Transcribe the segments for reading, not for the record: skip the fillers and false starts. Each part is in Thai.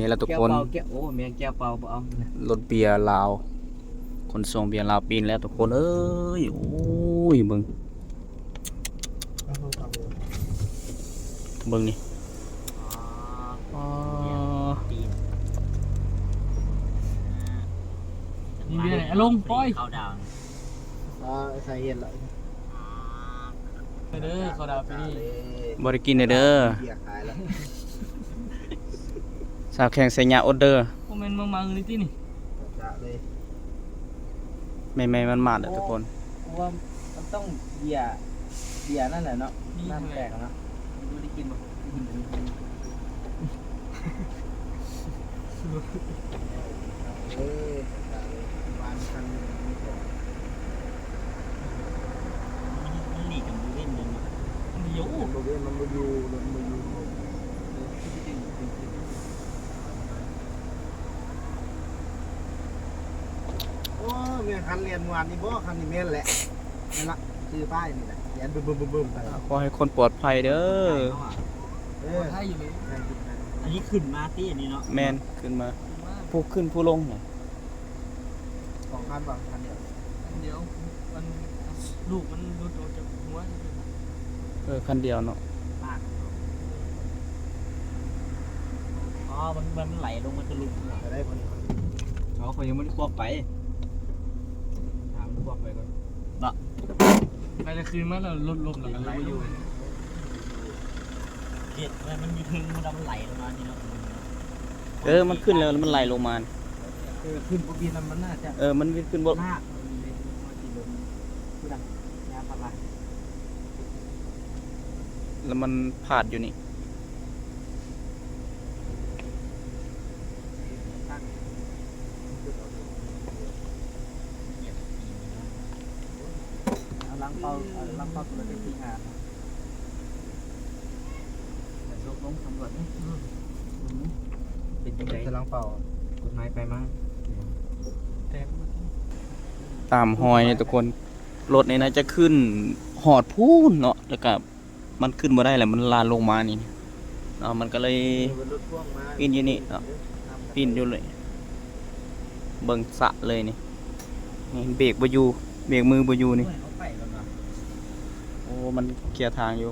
นี่แหละทุกคนแก้วโอ้แม่งแก้วเปล่าเอารถเบียร์ลาวคนส่งเบียร์ลาวปีนแล้วทุกคนเอ้ยโอ้ยเบิ่งนี่อ๋อ นี่เบียร์ไหนลงปล่อย เข้าดาวใส่เย็นเลยเด้อเขาดาวปีนี้ บ่ได้กินเด้อ เบียร์ขายแล้ว สาวแข่งใส่ยาอดเด้อ โมเมนต์มังนี่ที่นี่ จะเลย ไม่มันมาเด้อทุกคน เพราะว่ามันต้องเบียร์นั่นแหละเนาะน้ำแตกเนาะไม่ได้กินบ่วานคันมันหลีกับมือเล่นเลยเนาะ เดี๋ยว มันมาอยู่โอ้เมียคันเรียนวานนี่บ่คันนี่เมียนแหละนั่นละชื่อป้ายนี่แหละเรียนบึ้มไป ขอให้คนปลอดภัยเด้อ ให้อยู่เลย อันนี้ขึ้นมาตี้อันนี้เนาะ แมนขึ้นมาผู้ขึ้นผู้ลงเนี่ย สองคันป่ะคันเดียว เดี๋ยวมันลูกมันรุดออกจากหัว คันเดียวเนาะ มากอ๋อมันไหลลงมันจะลุกจะได้คนอ๋อเขายังไม่ได้ควบไปถามควบไปก่อน ไปเลยคืนมาแล้วลดแล้วกันไหลอยู่ เจ็ดมันมีทึงมันไหลลงมานี่เนาะ มันขึ้นแล้วมันไหลลงมา ขึ้นปุ๊บบีมันน่าจะ มันขึ้นบ่ ลากผู้ดังยาพารา แล้วมันพาดอยู่นี่ ล้างเป้าตัวเล็กที่หาแต่ยกลงสำรวจเป็นยังไงจะล้างเป้ากฎหมายไปมั้ง แต่ ตามหอยเนี่ยทุกคนรถนี่นะจะขึ้นหอดพูนเนาะแล้วก็มันขึ้นมาได้แหละมันลานลงมานี่เนาะมันก็เลยปีนอยู่นี่เนาะปีนอยู่เลยเบิ่งสะเลยนี่เบรกบ่อยู่เบรกมือบ่อยู่นี่โอ้มันเคลียร์ทางอยู่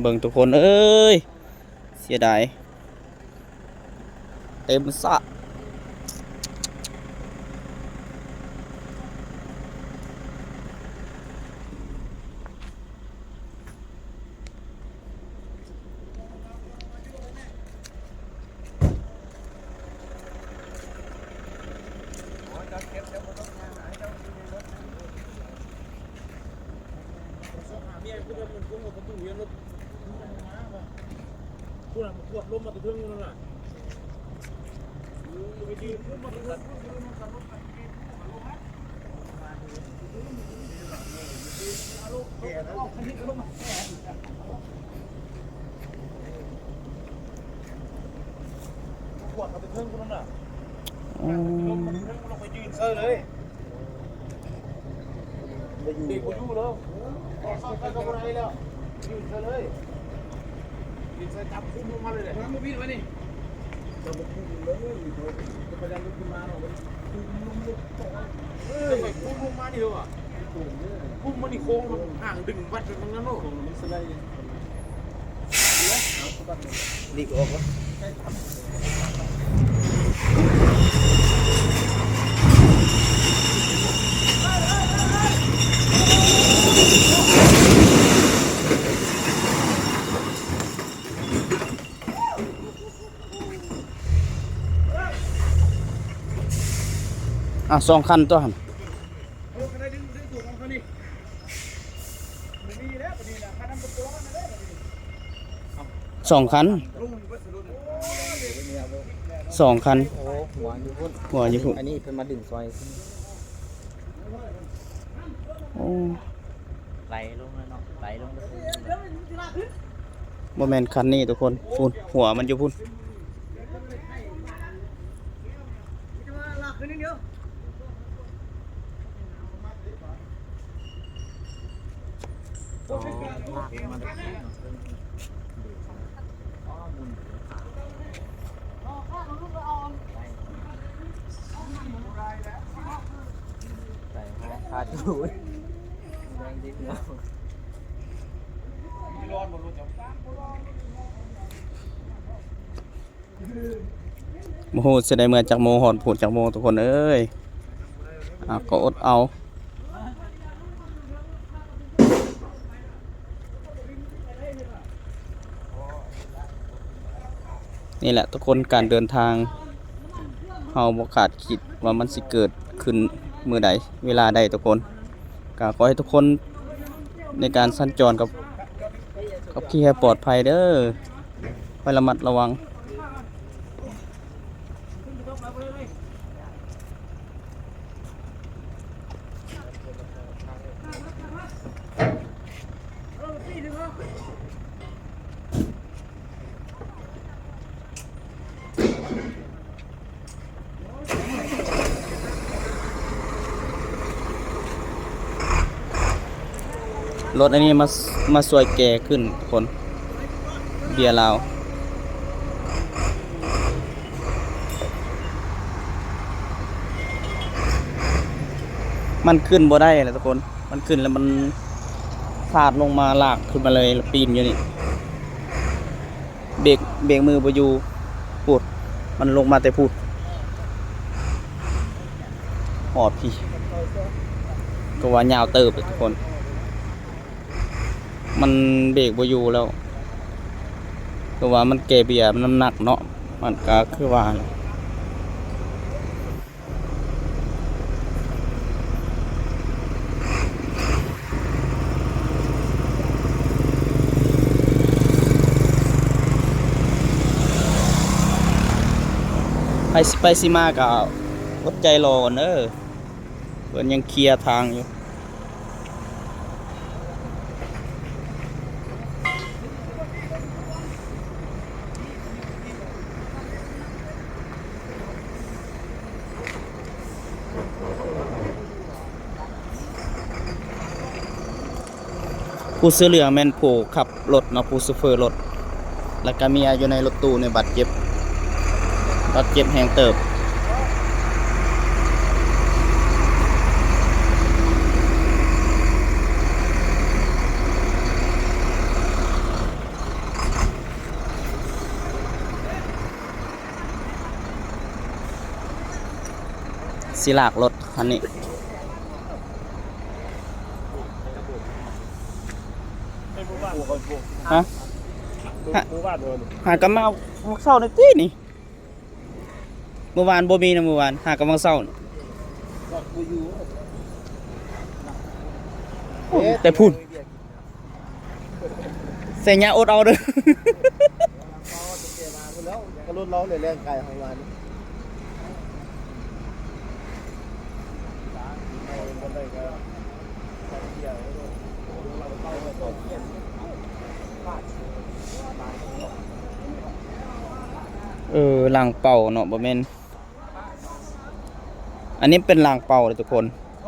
เบิ่งทุกคนเอ้ยเสียดายเต็มสะขวดเอาไปเครื่องคุณนั่นน่ะลงไปยืนเซอร์เลยเด็กกูอยู่แล้วออกไปกับอะไรแล้วยืนเซอร์เลยยืนเซอร์จับคุ้มลงมาเลยเนี่ยมาบินมานี่จับคุ้มเลยจะไปดันลุกขึ้นมาหรอคุ้มลงลุกจะไปคุ้มลงมาดิเหรอคุ้มมันนี่โค้งห่างดึงวัดไปตรงนั้นโน่มันสไลด์นี่ก็ออกวะ2 คันตัวหั่น2 คัน 2 คันหัวอยู่พุ่น อันนี้เพิ่นมาดึงซอยโอ้ ไหลลงแล้วเนาะไหลลง บ่แม่นคันนี้ทุกคนพุ่นหัวมันอยู่พุ่น ใส่มาขาดดูดแดงดิบเนาะ โมโหเสียดายเมื่อจากโมหอนผูดจากโมทุกคนเอ้ยก็อดเอานี่แหละทุกคนการเดินทางเฮาบ่คาดคิดว่ามันสิเกิดขึ้นมื้อใดเวลาใดทุกคนก็ขอให้ทุกคนในการสัญจรกับขี่ให้ปลอดภัยเด้อไประมัดระวังรถอันนี้มาสวยแก่ขึ้นทุกคนเบียร์ลาวมันขึ้นบ่ได้เลยทุกคนมันขึ้นแล้วมันพาดลงมาลากขึ้นมาเลยแล้วปีนอยู่นี่เบรกมือบ่อยู่พูดมันลงมาแต่พูดหอดพี่ก็ว่ายาวเติบเลยทุกคนมันเบรกบ่อยู่แล้วคือว่ามันแก่เบียร์มันน้ำหนักเนาะมันก็คือว่าไปสิมาก็อดใจรอก่อนเด้อเพิ่นยังเคลียร์ทางอยู่ผู้เสื้อเหลืองแม่นผู้ขับรถเนาะผู้ซูเฟอร์รถแล้วก็เมียอยู่ในรถตู้ในบาดเจ็บแหงเติบสิลากรถคันนี้ฮะหากำมาเอาเศร้าในที่นี่เมื่อวานบ่มีนะเมื่อวานหากำมาเศร้าแต่พูดเสียงยาอดเอาเด้อ ก็รุ่นร้องเลยแรงกายของมันหลังเป่าเนาะบ่แม่นอันนี้เป็นหลังเป่าเลยทุกคนถ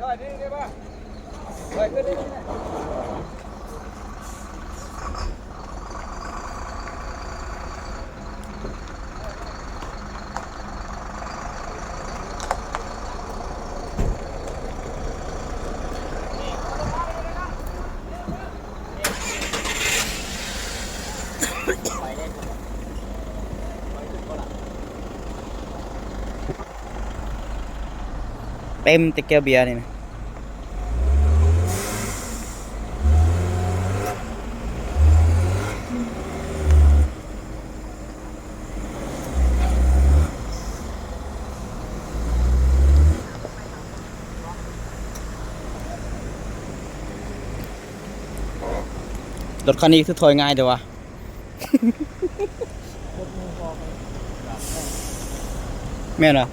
อยนี่ได้ป่ะถอยขึ้นดิเต็มแต่แก้วเบียร์นี่นะรถคันนี้คือถอยง่ายเดี๋ยววะ แม่นเหรอ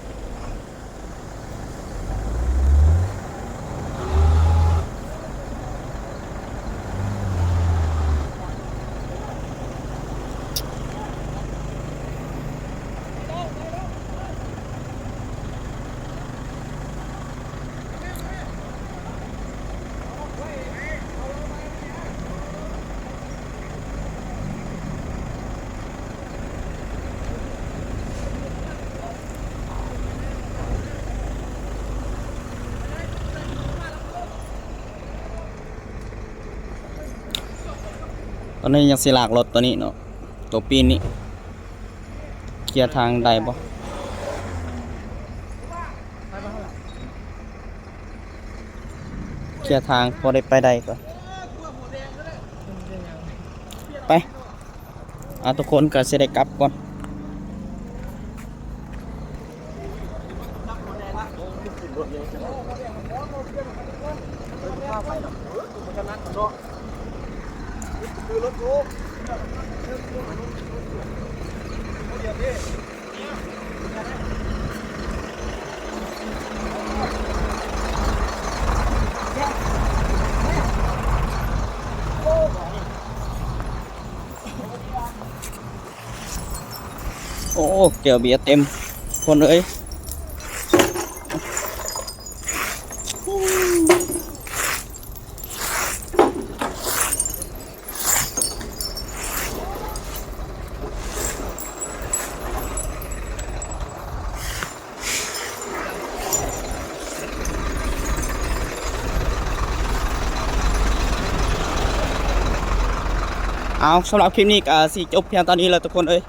ตอนนี้ยังสิลากรถตัวนี้เนาะตัวปีนนี้เคลียร์ทางได้บ่เคลียร์ทางพอได้ไปได้ก่อนไปทุกคนก็สิได้กลับก่อน คือรถกูโอ้เกี่ยวเบียร์เต็มคนเอ้ยเอาสำหรับคลิปนี้ก็สิจบเพียงตอนนี้แล้วทุกคนเอ้ย